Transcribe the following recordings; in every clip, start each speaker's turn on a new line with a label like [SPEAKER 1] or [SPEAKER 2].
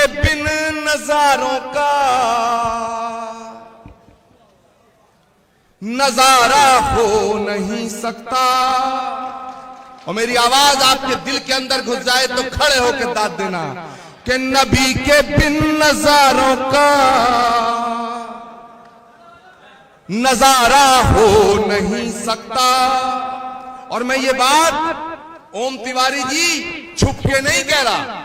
[SPEAKER 1] के बिन नजारों का नजारा हो नहीं सकता। और मेरी आवाज आपके दिल के अंदर घुस जाए तो खड़े होकर दाद देना कि नबी के बिन नजारों का नजारा हो नहीं सकता। और मैं ये बात ओम तिवारी जी छुप के नहीं कह रहा,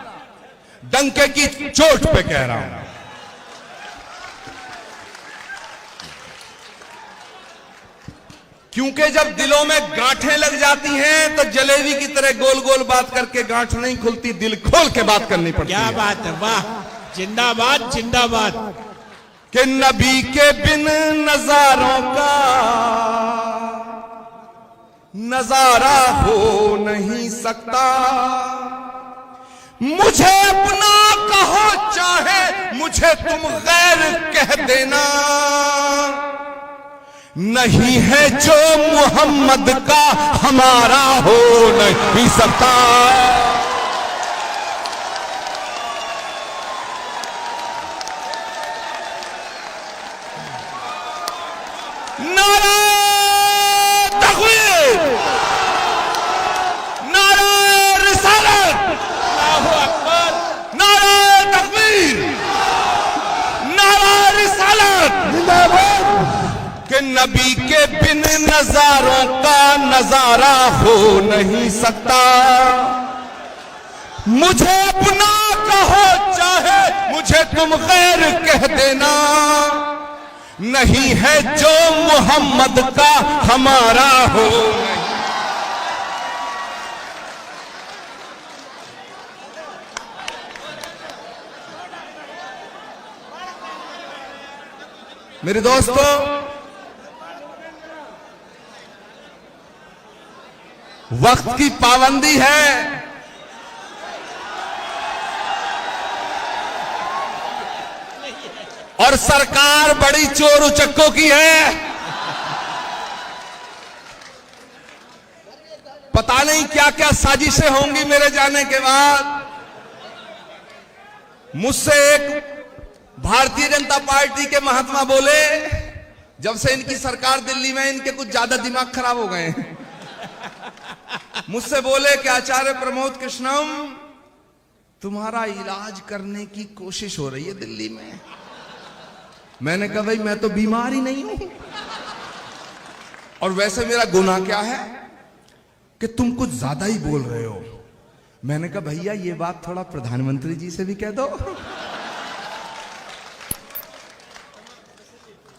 [SPEAKER 1] डंके की चोट पे कह रहा हूं। क्योंकि जब दिलों में गांठें लग जाती हैं तो जलेबी की तरह गोल गोल बात करके गांठ नहीं खुलती, दिल खोल के बात करनी पड़ती है।
[SPEAKER 2] क्या बात है, वाह, जिंदाबाद जिंदाबाद।
[SPEAKER 1] कि नबी के बिन नजारों का नजारा हो नहीं सकता। मुझे अपना कहो चाहे मुझे तुम गैर कह देना, नहीं है जो मोहम्मद का हमारा हो नहीं सकता। नारा तकबीर, नारा रिसालत,
[SPEAKER 2] अल्लाहू अकबर,
[SPEAKER 1] नारा तकबीर, नारा रिसालत जिंदाबाद। कि नबी के बिन नजारों का नजारा हो नहीं सकता। मुझे अपना कहो चाहे मुझे तुम गैर कह देना, नहीं है जो मोहम्मद का हमारा हो। मेरे दोस्तों, वक्त की पाबंदी है। और सरकार बड़ी चोर उचक्कों की है। पता नहीं क्या क्या साजिशें होंगी मेरे जाने के बाद। मुझसे एक भारतीय जनता पार्टी के महात्मा बोले, जब से इनकी सरकार दिल्ली में, इनके कुछ ज्यादा दिमाग खराब हो गए हैं। मुझसे बोले कि आचार्य प्रमोद कृष्णम, तुम्हारा इलाज करने की कोशिश हो रही है दिल्ली में। मैंने कहा भाई मैं तो बीमार ही नहीं हूं, और वैसे मेरा गुनाह क्या है कि तुम कुछ ज्यादा ही बोल रहे हो। मैंने कहा भैया ये बात थोड़ा प्रधानमंत्री जी से भी कह दो।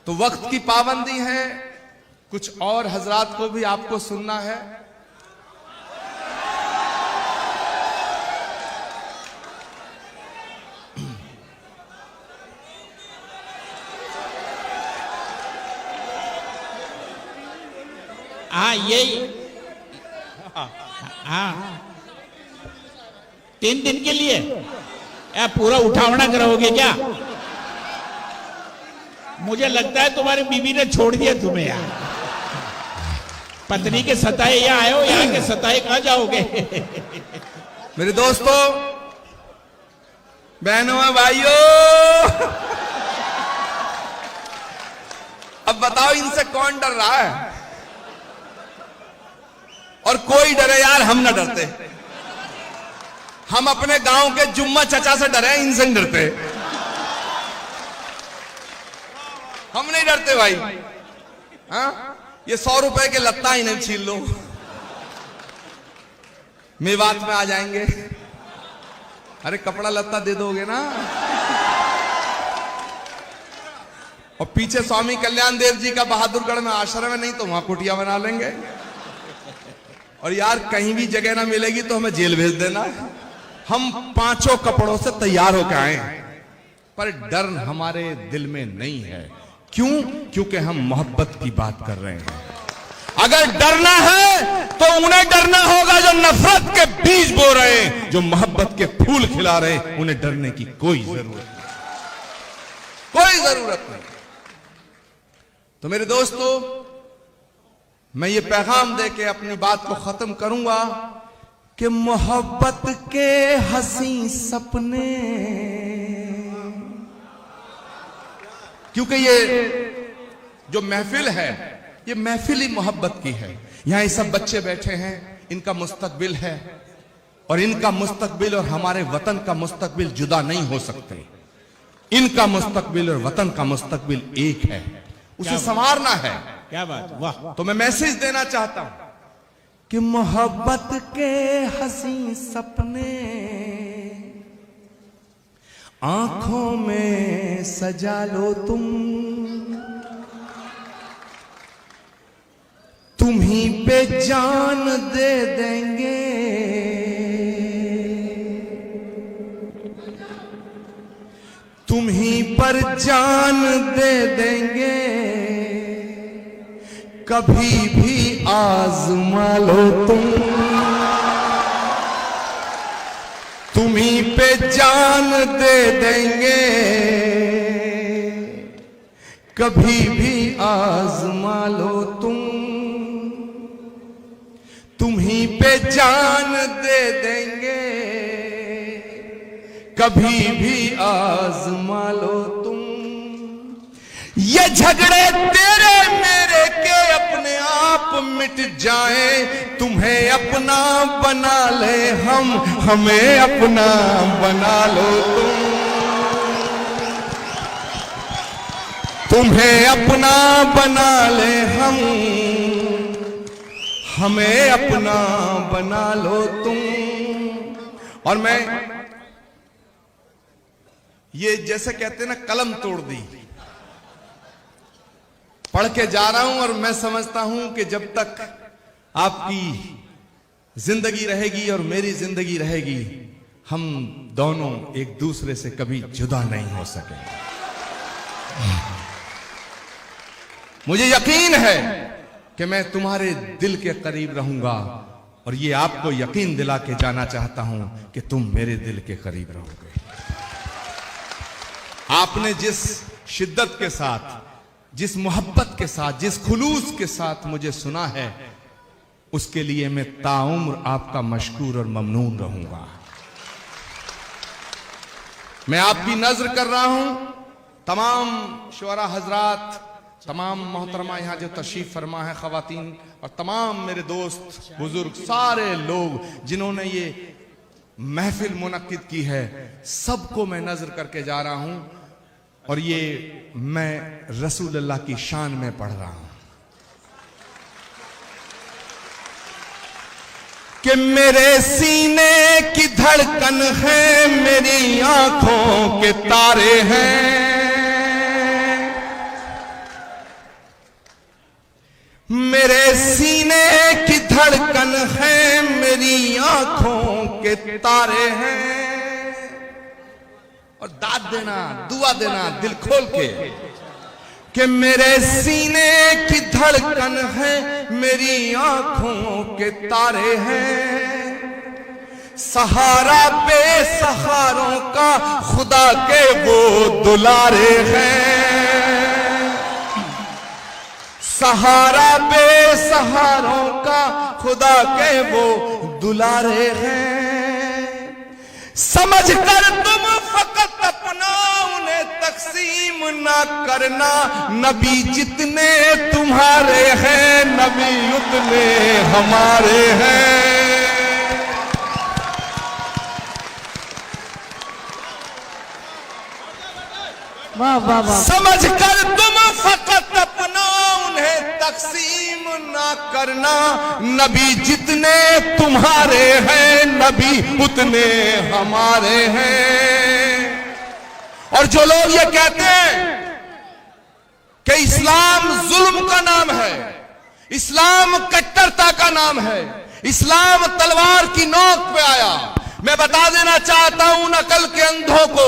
[SPEAKER 1] तो वक्त की पाबंदी है, कुछ और हजरात को भी आपको सुनना है।
[SPEAKER 2] हाँ यही, हाँ 3 दिन के लिए या पूरा उठावना कराओगे क्या? मुझे लगता है तुम्हारी बीवी ने छोड़ दिया तुम्हें यार। पत्नी के सताए यहाँ आए हो, यहाँ के सताए कहाँ जाओगे?
[SPEAKER 1] मेरे दोस्तों, बहनों भाइयों, अब बताओ इनसे कौन डर रहा है? और कोई डरे यार, हम ना डरते। हम अपने गांव के जुम्मा चचा से डरे, इनसे नहीं डरते। हम नहीं डरते भाई। हाँ, ये 100 रुपए के लत्ता ही नहीं छीन लो, मेवात में आ जाएंगे। अरे कपड़ा लत्ता दे दोगे ना। और पीछे स्वामी कल्याण देव जी का बहादुरगढ़ में आश्रम है, नहीं तो वहां कुटिया बना लेंगे। और यार कहीं भी जगह ना मिलेगी तो हमें जेल भेज देना। हम 5 कपड़ों से तैयार होकर आए, पर डर हमारे दिल में नहीं है। क्यों? क्योंकि हम मोहब्बत की बात कर रहे हैं। अगर डरना है तो उन्हें डरना होगा जो नफरत के बीज बो रहे हैं, जो मोहब्बत के फूल खिला रहे हैं। उन्हें डरने की कोई जरूरत नहीं, कोई जरूरत नहीं। तो मेरे दोस्तों, मैं ये पैगाम दे के अपनी बात को खत्म करूंगा कि मोहब्बत के हंसी सपने क्योंकि ये जो महफिल है, ये महफिल ही मोहब्बत की है। यहां ये सब बच्चे बैठे हैं, इनका मुस्तकबिल है, और इनका मुस्तकबिल और हमारे वतन का मुस्तकबिल जुदा नहीं हो सकते। इनका मुस्तकबिल और वतन का मुस्तकबिल एक है, उसे संवारना है।
[SPEAKER 2] क्या बात, वाह।
[SPEAKER 1] तो मैं मैसेज देना चाहता हूं कि मोहब्बत के हंसी सपने आंखों में सजा लो तुम ही पे जान दे देंगे, तुम ही पर जान दे देंगे, कभी भी आजमा लो तुम ही पे जान दे देंगे, कभी भी आजमा लो तुम ही पे जान दे देंगे, कभी भी आजमा लो तुम। ये झगड़े तेरे मेरे के अपने आप मिट जाए, तुम्हें अपना बना ले हम, हमें अपना बना लो तुम्हें अपना बना ले हम, हमें अपना बना लो तुम। और मैं ये जैसे कहते हैं ना, कलम तोड़ दी, पढ़ के जा रहा हूं, और मैं समझता हूं कि जब तक आपकी जिंदगी रहेगी और मेरी जिंदगी रहेगी, हम दोनों एक दूसरे से कभी जुदा नहीं हो सकेंगे। मुझे यकीन है कि मैं तुम्हारे दिल के करीब रहूंगा, और ये आपको यकीन दिला के जाना चाहता हूं कि तुम मेरे दिल के करीब रहोगे। आपने जिस शिद्दत के साथ, जिस मोहब्बत के साथ, जिस खुलूस के साथ मुझे सुना है, उसके लिए मैं ताउम्र आपका मशकूर और ममनून रहूंगा। मैं आपकी नजर कर रहा हूं, तमाम शुअरा हजरात, तमाम मोहतरमा यहां जो तशरीफ फरमा है, खवातीन, और तमाम मेरे दोस्त बुजुर्ग, सारे लोग जिन्होंने ये महफिल मुनक्किद की है, सबको मैं नजर करके जा रहा हूं, और ये मैं रसूलुल्लाह की शान में पढ़ रहा हूं कि मेरे सीने की धड़कन है, मेरी आंखों के तारे हैं, मेरे सीने की धड़कन है, मेरी आंखों के तारे हैं। और दाद देना, दुआ देना दिल खोल के कि मेरे सीने की धड़कन है, मेरी आंखों के तारे हैं, सहारा बेसहारों का खुदा के वो दुलारे हैं, सहारा बेसहारों का खुदा के वो दुलारे हैं। समझ कर तुम फकत अपना उन्हें तकसीम ना करना, नबी जितने तुम्हारे हैं, नबी उतने हमारे हैं।
[SPEAKER 3] वाह वाह वाह।
[SPEAKER 1] समझ कर तुम फकत अपना उन्हें तकसीम ना करना, नबी जितने तुम्हारे हैं, नबी उतने हमारे हैं। और जो लोग ये कहते हैं कि इस्लाम जुल्म का नाम है, इस्लाम कट्टरता का नाम है, इस्लाम तलवार की नोक पे आया, मैं बता देना चाहता हूं उन अकल के अंधों को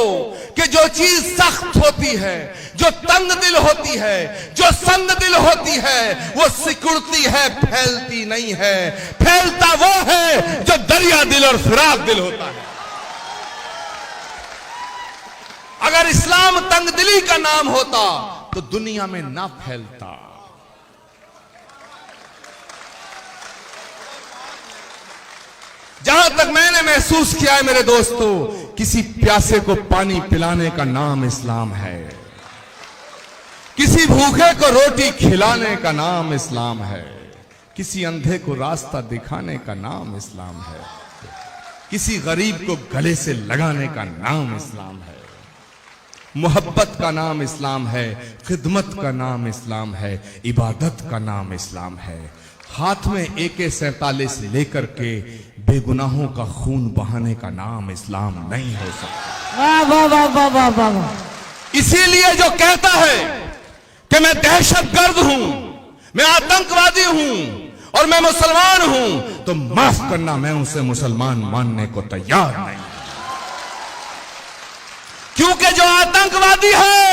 [SPEAKER 1] कि जो चीज सख्त होती है, जो तंग दिल होती है, जो संग दिल होती है, वो सिकुड़ती है, फैलती नहीं है। फैलता वो है जो दरिया दिल और फिराक दिल होता है। अगर इस्लाम तंग दिली का नाम होता तो दुनिया में ना फैलता। जहां तक मैंने महसूस किया है मेरे दोस्तों, किसी प्यासे को पानी पिलाने का नाम इस्लाम है। किसी भूखे को रोटी खिलाने का नाम इस्लाम है, किसी अंधे को रास्ता दिखाने का नाम इस्लाम है, किसी गरीब को गले से लगाने का नाम इस्लाम है। मोहब्बत का नाम इस्लाम है, खिदमत का नाम इस्लाम है, इबादत का नाम इस्लाम है। हाथ में AK-47 लेकर के बेगुनाहों का खून बहाने का नाम इस्लाम नहीं हो सकता।
[SPEAKER 3] वाह वाह वाह वाह वाह वाह वाह।
[SPEAKER 1] इसीलिए जो कहता है कि मैं दहशतगर्द हूं, मैं आतंकवादी हूं और मैं मुसलमान हूं, तो माफ करना, मैं उसे मुसलमान मानने को तैयार नहीं। क्योंकि जो आतंकवादी है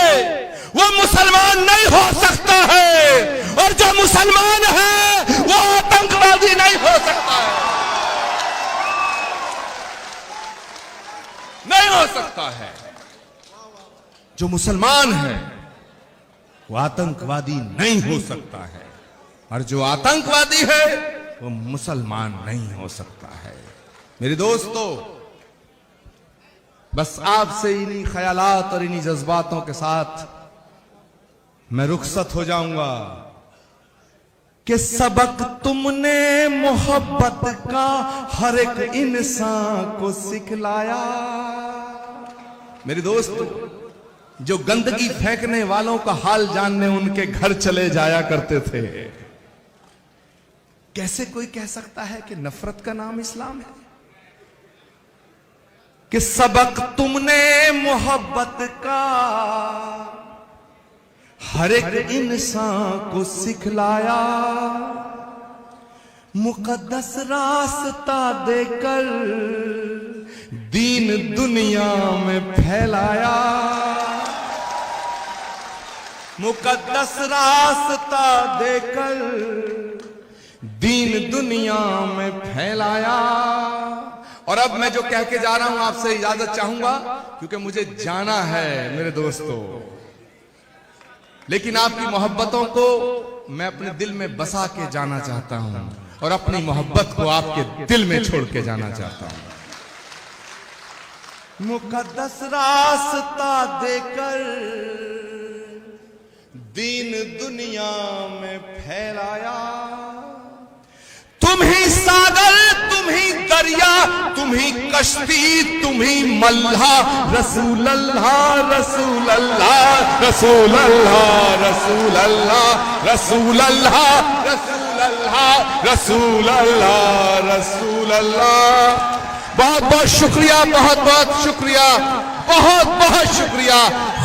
[SPEAKER 1] वो मुसलमान नहीं हो सकता है, और जो मुसलमान है वो आतंकवादी नहीं हो सकता है, नहीं हो सकता है। जो मुसलमान है वो आतंकवादी नहीं हो सकता है, और जो आतंकवादी है वो मुसलमान नहीं हो सकता है। मेरे दोस्तों, बस आपसे इन्हीं ख्यालात और इन्हीं जज्बातों के साथ मैं रुखसत हो जाऊंगा कि सबक तुमने मोहब्बत का हर एक इंसान को सिखलाया। मेरे दोस्तों, जो गंदगी फेंकने वालों का हाल जानने उनके घर चले जाया करते थे, कैसे कोई कह सकता है कि नफरत का नाम इस्लाम है? कि सबक तुमने मोहब्बत का हर एक इंसान को सिखलाया, मुकद्दस रास्ता देकर दीन दुनिया में फैलाया, मुकद्दस रास्ता देकर दीन दुनिया में फैलाया। और अब मैं जो कह के जा रहा हूं आपसे इजाजत चाहूंगा, क्योंकि मुझे जाना है मेरे दोस्तों। लेकिन आपकी मोहब्बतों को मैं अपने दिल में बसा के जाना चाहता हूं, और अपनी मोहब्बत को आपके दिल में छोड़ के जाना चाहता हूं। मुकद्दस रास्ता देकर दीन दुनिया में फैलाया, तुम ही सागर, तुम ही दरिया, तुम ही कश्ती, तुम ही मल्हा। रसूल अल्लाह रसूल अल्लाह रसूल अल्लाह रसूल अल्लाह रसूल अल्लाह रसूल अल्लाह रसूल अल्लाह रसूल अल्लाह। बहुत बहुत शुक्रिया, बहुत बहुत शुक्रिया, बहुत बहुत शुक्रिया।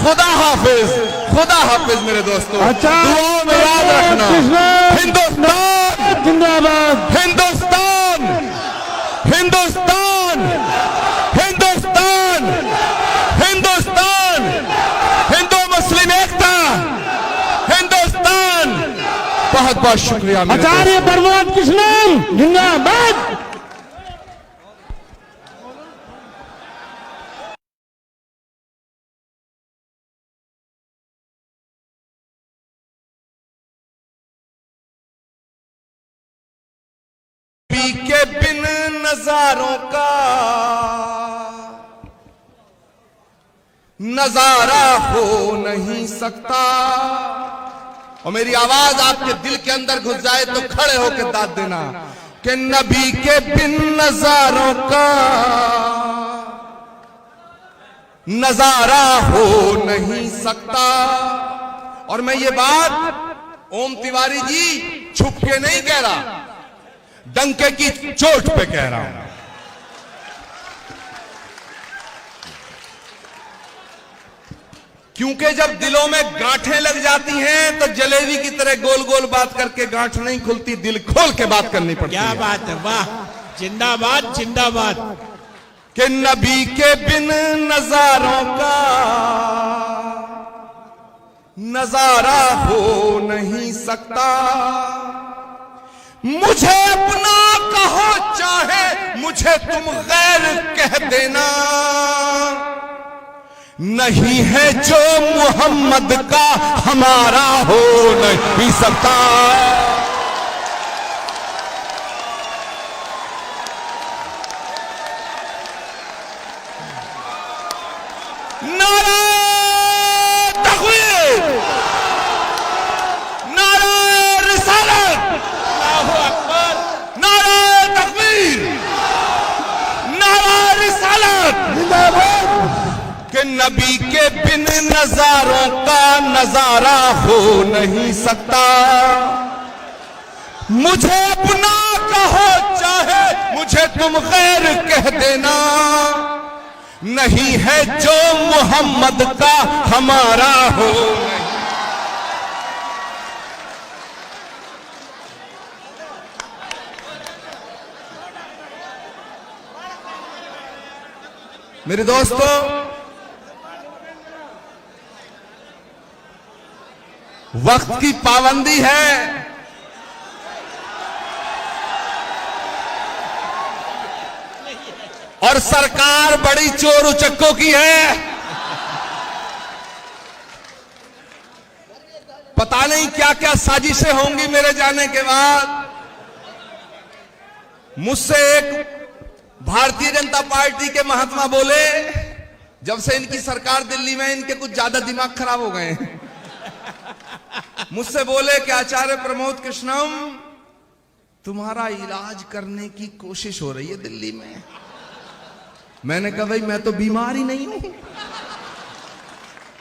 [SPEAKER 1] खुदा हाफिज, खुदा हाफिज मेरे दोस्तों। दुआओं में याद रखना। हिंदुस्तान
[SPEAKER 3] जिंदाबाद,
[SPEAKER 1] हिंदुस्तान हिंदुस्तान हिंदुस्तान हिंदुस्तान, हिंदू मुस्लिम एकता, हिंदुस्तान। बहुत बहुत शुक्रिया मेरे
[SPEAKER 3] आचार्य प्रमोद कृष्णन जिंदाबाद।
[SPEAKER 1] के बिन नजारों का नजारा हो नहीं सकता। और मेरी आवाज आपके दिल के अंदर घुस जाए तो खड़े होकर दाद देना कि नबी के बिन नजारों का नजारा हो नहीं सकता। और मैं ये बात ओम तिवारी जी छुप के नहीं कह रहा, डंके की चोट पे कह रहा हूं। क्योंकि जब दिलों में गांठें लग जाती हैं तो जलेबी की तरह गोल गोल बात करके गांठ नहीं खुलती, दिल खोल के बात करनी पड़ती है।
[SPEAKER 2] क्या बात है, वाह, जिंदाबाद जिंदाबाद।
[SPEAKER 1] कि नबी के बिन नजारों का नजारा हो नहीं सकता। मुझे अपना कहो चाहे मुझे तुम गैर कह देना, नहीं है जो मोहम्मद का हमारा हो नहीं सकता। नारा तकबीर, कि नबी के बिन नजारों का नजारा हो नहीं सकता। मुझे अपना कहो चाहे मुझे तुम गैर कह देना, नहीं है जो मोहम्मद का हमारा हो। मेरे दोस्तों, वक्त की पाबंदी है और सरकार बड़ी चोर उचक्कों की है। पता नहीं क्या क्या साजिशें होंगी मेरे जाने के बाद। मुझसे एक भारतीय जनता पार्टी के महात्मा बोले, जब से इनकी सरकार दिल्ली में, इनके कुछ ज्यादा दिमाग खराब हो गए हैं। मुझसे बोले कि आचार्य प्रमोद कृष्णम, तुम्हारा इलाज करने की कोशिश हो रही है दिल्ली में। मैंने कहा भाई मैं तो बीमार ही नहीं हूं,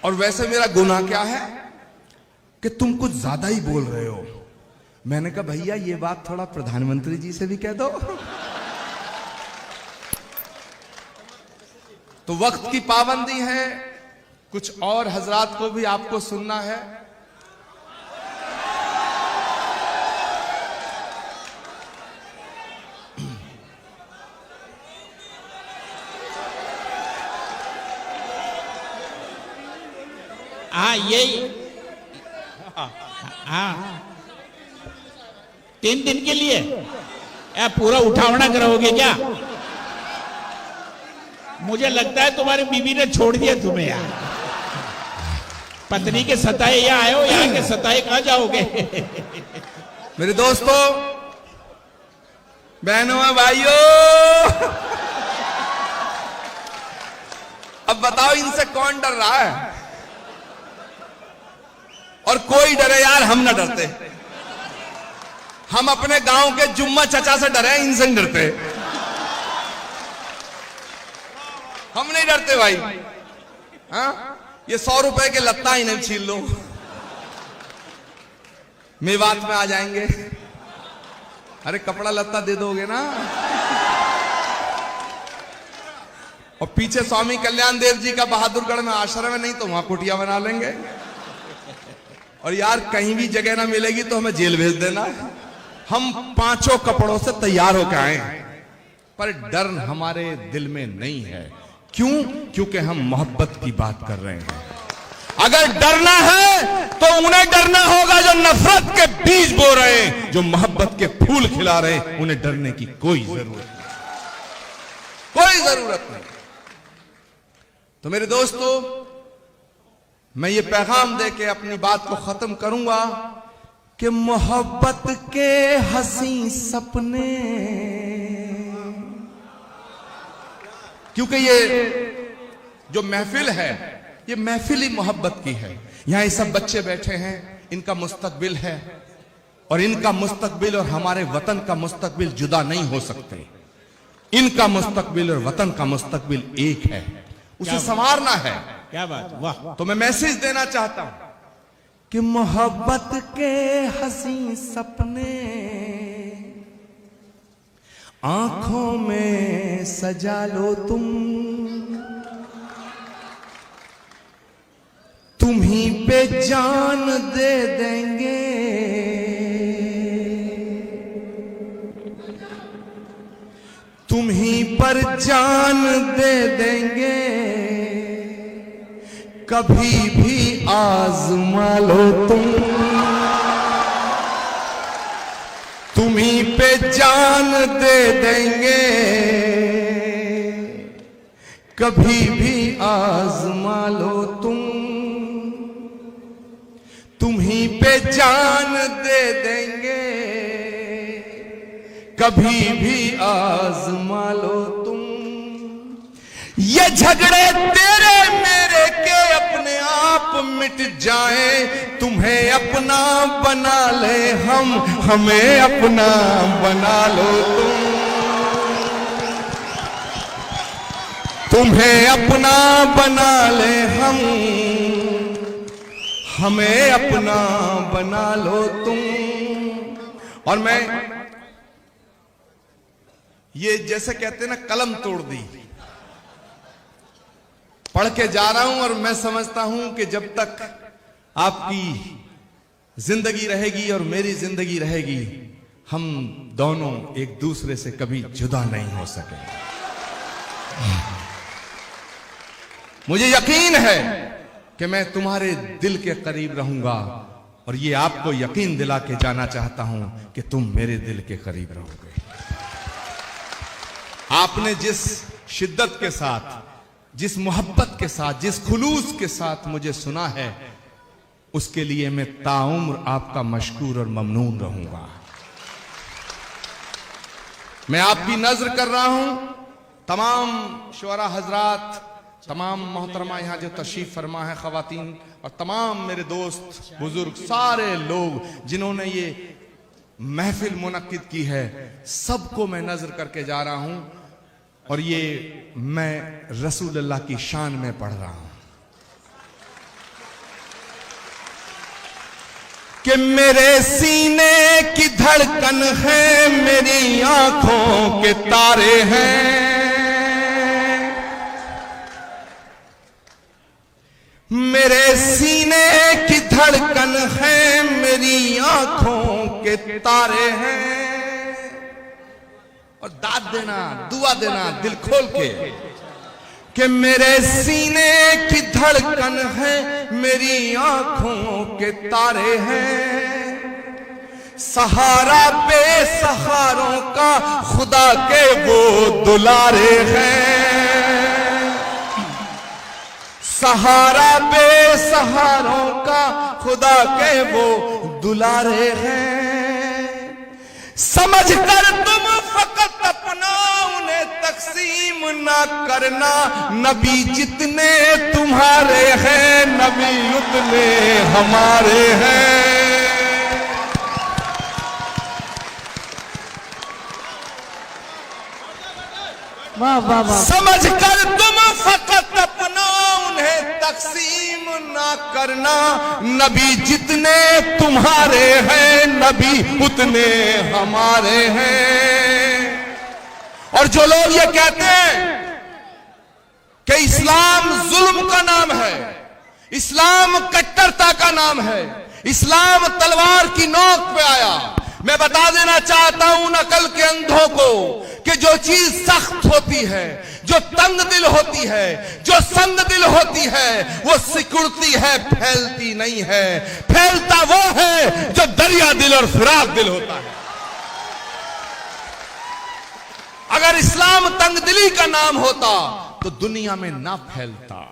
[SPEAKER 1] और वैसे मेरा गुनाह क्या है कि तुम कुछ ज्यादा ही बोल रहे हो। मैंने कहा भैया ये बात थोड़ा प्रधानमंत्री जी से भी कह दो। तो वक्त की पाबंदी है, कुछ और हजरात को भी आपको सुनना है।
[SPEAKER 2] हाँ यही, हाँ 3 दिन के लिए पूरा उठावना कराओगे क्या? मुझे लगता है तुम्हारी बीवी ने छोड़ दिया तुम्हें यार। पत्नी के सताए यहाँ आए हो, यहाँ के सताए कहां जाओगे?
[SPEAKER 1] मेरे दोस्तों, बहनों भाइयों, अब बताओ इनसे कौन डर रहा है? और कोई डरे यार, हम ना डरते। हम अपने गांव के जुम्मा चचा से डरे, इनसे नहीं डरते। हम नहीं डरते भाई। हाँ, ये 100 रुपए के लत्ता ही नहीं छीन लो, मेवात में आ जाएंगे। अरे कपड़ा लत्ता दे दोगे ना। और पीछे स्वामी कल्याण देव जी का बहादुरगढ़ में आश्रम है, नहीं तो वहां कुटिया बना लेंगे। और यार कहीं भी जगह ना मिलेगी तो हमें जेल भेज देना। हम 5 कपड़ों से तैयार होकर आए, पर डर हमारे दिल में नहीं है। क्यों? क्योंकि हम मोहब्बत की बात कर रहे हैं। अगर डरना है तो उन्हें डरना होगा जो नफरत के बीज बो रहे हैं, जो मोहब्बत के फूल खिला रहे हैं। उन्हें डरने की कोई जरूरत नहीं, कोई जरूरत नहीं। तो मेरे दोस्तों, मैं ये पैगाम दे के अपनी बात को खत्म करूंगा कि मोहब्बत के हंसी सपने, क्योंकि ये जो महफिल है, ये महफिल ही मोहब्बत की है। यहां ये सब बच्चे बैठे हैं, इनका मुस्तकबिल है, और इनका मुस्तकबिल और हमारे वतन का मुस्तकबिल जुदा नहीं हो सकते। इनका मुस्तकबिल और वतन का मुस्तकबिल एक है, उसे संवारना है।
[SPEAKER 2] क्या बात, वाह।
[SPEAKER 1] तो मैं मैसेज देना चाहता हूं कि मोहब्बत के हंसी सपने आंखों में सजा लो तुम ही पे जान दे देंगे। तुम ही पर जान दे देंगे, कभी भी आजमा लो तुम ही पे जान दे देंगे, कभी भी आजमा लो तुम ही पे जान दे देंगे, कभी भी आजमा लो ये झगड़े तेरे मेरे के अपने आप मिट जाएं, तुम्हें अपना बना ले हम, हमें अपना बना लो तुम्हें अपना बना ले हमें अपना बना लो तुम। और मैं ये जैसे कहते हैं ना, कलम तोड़ दी, पढ़ के जा रहा हूं और मैं समझता हूं कि जब तक आपकी जिंदगी रहेगी और मेरी जिंदगी रहेगी, हम दोनों एक दूसरे से कभी जुदा नहीं हो सकेंगे। मुझे यकीन है कि मैं तुम्हारे दिल के करीब रहूंगा और ये आपको यकीन दिला के जाना चाहता हूं कि तुम मेरे दिल के करीब रहोगे। आपने जिस शिद्दत के साथ, जिस मोहब्बत के साथ, जिस खुलूस के साथ मुझे सुना है, उसके लिए मैं ताउम्र आपका मशकूर और ममनून रहूंगा। मैं आपकी नजर कर रहा हूं, तमाम शुअरा हजरात, तमाम मोहतरमा यहां जो तशरीफ फरमा है, खवातीन और तमाम मेरे दोस्त बुजुर्ग, सारे लोग जिन्होंने ये महफिल मुनक्किद की है, सबको मैं नजर करके जा रहा हूं और ये मैं रसूलुल्लाह की शान में पढ़ रहा हूं कि मेरे सीने की धड़कन है, मेरी आंखों के तारे हैं, मेरे सीने की धड़कन है, मेरी आंखों के तारे हैं। और दाद देना, दुआ देना दिल खोल के कि मेरे सीने की धड़कन है, मेरी आंखों के तारे हैं, सहारा बेसहारों का खुदा के वो दुलारे हैं, सहारा बेसहारों का खुदा के वो दुलारे हैं। समझ कर तुम फकत अपना उन्हें तकसीम ना करना, नबी जितने तुम्हारे हैं, नबी उतने हमारे हैं।
[SPEAKER 3] वाह वाह वाह।
[SPEAKER 1] समझ कर तुम फकत अपना उन्हें तकसीम ना करना, नबी जितने तुम्हारे हैं, नबी उतने हमारे हैं। और जो लोग ये कहते हैं कि इस्लाम जुल्म का नाम है, इस्लाम कट्टरता का नाम है, इस्लाम तलवार की नोक पे आया, मैं बता देना चाहता हूं नकल के अंधों को कि जो चीज सख्त होती है, जो तंग दिल होती है, जो संग दिल होती है, वो सिकुड़ती है, फैलती नहीं है। फैलता वो है जो दरिया दिल और फिराक दिल होता है। अगर इस्लाम तंग दिली का नाम होता तो दुनिया में ना फैलता।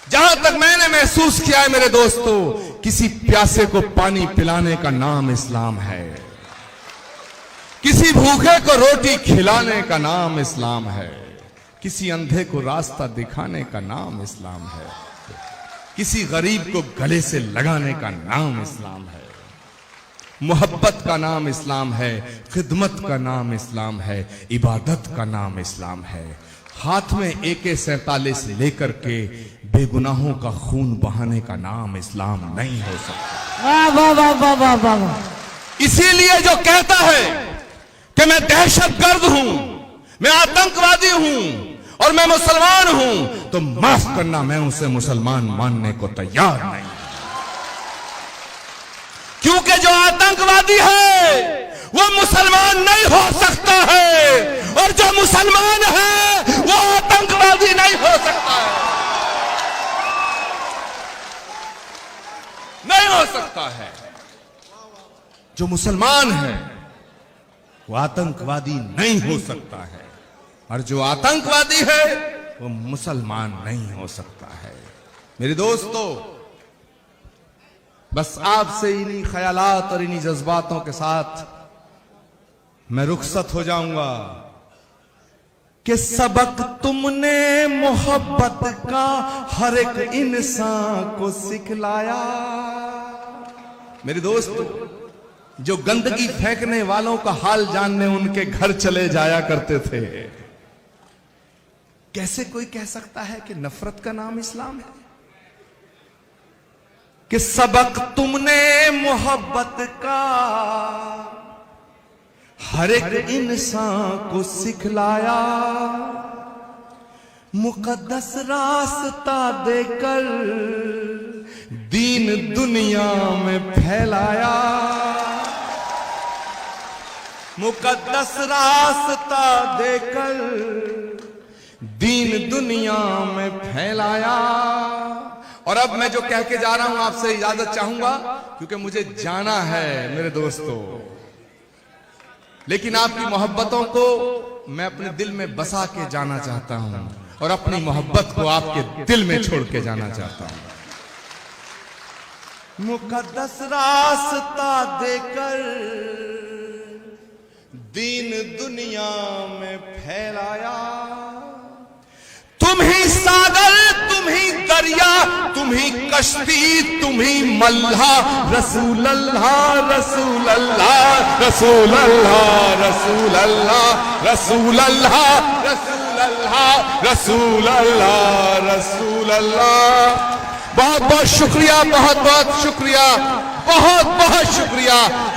[SPEAKER 1] जहां तक मैंने महसूस किया है मेरे दोस्तों, किसी प्यासे को पानी पिलाने का नाम इस्लाम है, किसी भूखे को रोटी खिलाने का नाम इस्लाम है, किसी अंधे को रास्ता दिखाने का नाम इस्लाम है, किसी गरीब को गले से लगाने का नाम इस्लाम है, मोहब्बत का नाम इस्लाम है, खिदमत का नाम इस्लाम है, इबादत का नाम इस्लाम है। हाथ में AK-47 लेकर के बेगुनाहों का खून बहाने का नाम इस्लाम नहीं हो सकता।
[SPEAKER 3] वाह वाह वाह वाह वाह वाह वाह।
[SPEAKER 1] इसीलिए जो कहता है कि मैं दहशतगर्द हूं, मैं आतंकवादी हूं और मैं मुसलमान हूं, तो माफ करना, मैं उसे मुसलमान मानने को तैयार नहीं। क्योंकि जो आतंकवादी है वो मुसलमान नहीं हो सकता है, और जो मुसलमान है वो आतंकवादी नहीं हो सकता है, नहीं हो सकता है। जो मुसलमान है वो आतंकवादी नहीं हो सकता है, और जो आतंकवादी है वो मुसलमान नहीं हो सकता है। मेरे दोस्तों, बस आपसे इन्हीं ख्यालात और इन्हीं जज्बातों के साथ मैं रुखसत हो जाऊंगा कि सबक तुमने मोहब्बत का हर एक इंसान को सिखलाया। मेरे दोस्तों, जो गंदगी फेंकने वालों का हाल जानने उनके घर चले जाया करते थे, कैसे कोई कह सकता है कि नफरत का नाम इस्लाम है? कि सबक तुमने मोहब्बत का हर एक इंसान को सिखलाया, मुकद्दस रास्ता देकर दीन दुनिया में फैलाया, मुकद्दस रास्ता देकर दीन दुनिया में फैलाया। और अब मैं जो कह के जा रहा हूं आपसे इजाजत चाहूंगा, क्योंकि मुझे जाना है मेरे दोस्तों। लेकिन आपकी मोहब्बतों को मैं अपने दिल में बसा के जाना चाहता हूं और अपनी मोहब्बत को आपके दिल में छोड़ के जाना चाहता हूं। मुकद्दस रास्ता देकर दीन दुनिया में फैलाया, तुम ही सागर, तुम ही दरिया, तुम ही कश्ती, तुम ही मल्हा। रसूल अल्लाह रसूल अल्लाह रसूल अल्लाह रसूल अल्लाह रसूल अल्लाह रसूल अल्लाह रसूल अल्लाह रसूल अल्लाह। बहुत बहुत शुक्रिया, बहुत बहुत शुक्रिया, बहुत बहुत शुक्रिया।